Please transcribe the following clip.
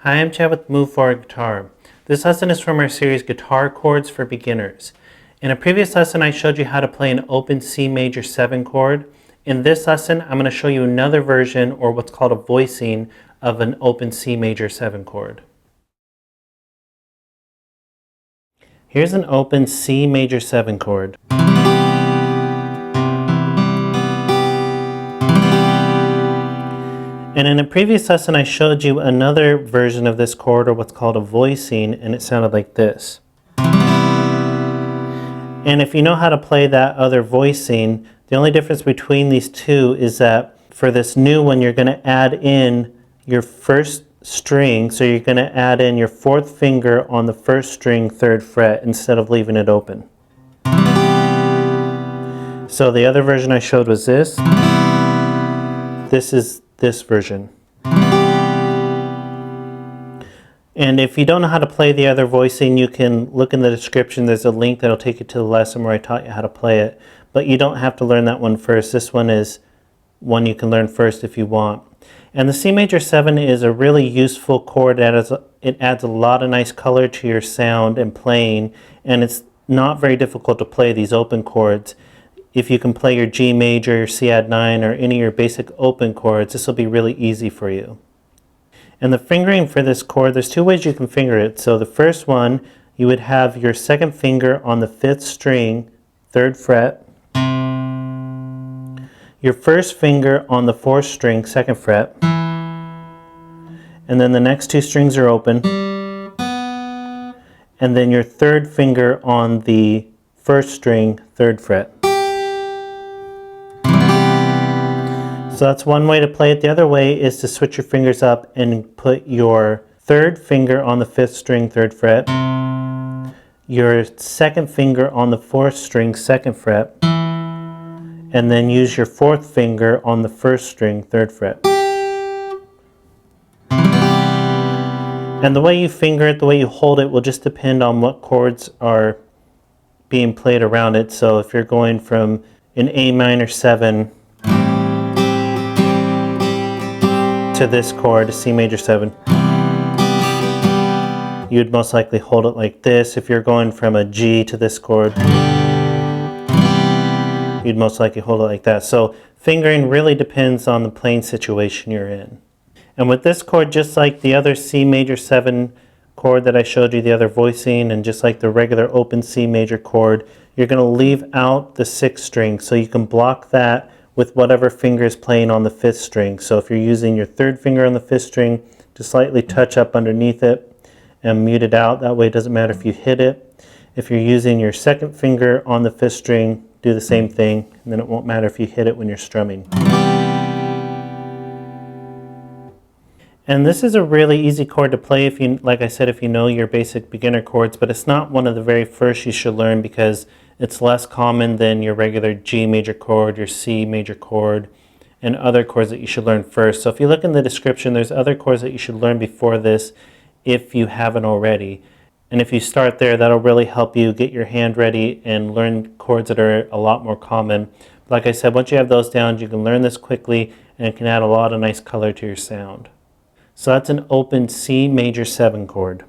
Hi, I'm Chad with Move Forward Guitar. This lesson is from our series Guitar Chords for Beginners. In a previous lesson I showed you how to play an open C major 7 chord. In this lesson I'm going to show you another version, or what's called a voicing, of an open C major 7 chord. Here's an open C major 7 chord. And in a previous lesson I showed you another version of this chord, or what's called a voicing, and it sounded like this. And if you know how to play that other voicing, the only difference between these two is that for this new one you're going to add in your first string, so you're going to add in your 4th finger on the 1st string 3rd fret instead of leaving it open. So the other version I showed was this. This is this version. And if you don't know how to play the other voicing, you can look in the description. There's a link that'll take you to the lesson where I taught you how to play it. But you don't have to learn that one first. This one is one you can learn first if you want. And the C major 7 is a really useful chord. It adds a lot of nice color to your sound and playing, and it's not very difficult to play these open chords. If you can play your G major, your C add 9, or any of your basic open chords, this will be really easy for you. And the fingering for this chord, there's 2 ways you can finger it. So the first one, you would have your 2nd finger on the 5th string, 3rd fret, your 1st finger on the 4th string, 2nd fret, and then the next 2 strings are open, and then your 3rd finger on the 1st string, 3rd fret. So that's one way to play it. The other way is to switch your fingers up and put your 3rd finger on the 5th string, 3rd fret, your 2nd finger on the 4th string, 2nd fret, and then use your 4th finger on the 1st string, 3rd fret. And the way you finger it, the way you hold it, will just depend on what chords are being played around it. So if you're going from an A minor 7 to this chord, a C major 7, you'd most likely hold it like this. If you're going from a G to this chord, you'd most likely hold it like that. So fingering really depends on the playing situation you're in. And with this chord, just like the other C major 7 chord that I showed you, the other voicing, and just like the regular open C major chord, you're going to leave out the 6th string, so you can block that with whatever finger is playing on the 5th string. So if you're using your 3rd finger on the 5th string, just slightly touch up underneath it and mute it out. That way it doesn't matter if you hit it. If you're using your 2nd finger on the 5th string, do the same thing, and then it won't matter if you hit it when you're strumming. And this is a really easy chord to play, if you, like I said, if you know your basic beginner chords, but it's not one of the very first you should learn because it's less common than your regular G major chord, your C major chord, and other chords that you should learn first. So if you look in the description, there's other chords that you should learn before this if you haven't already. And if you start there, that'll really help you get your hand ready and learn chords that are a lot more common. Like I said, once you have those down, you can learn this quickly, and it can add a lot of nice color to your sound. So that's an open C major 7 chord.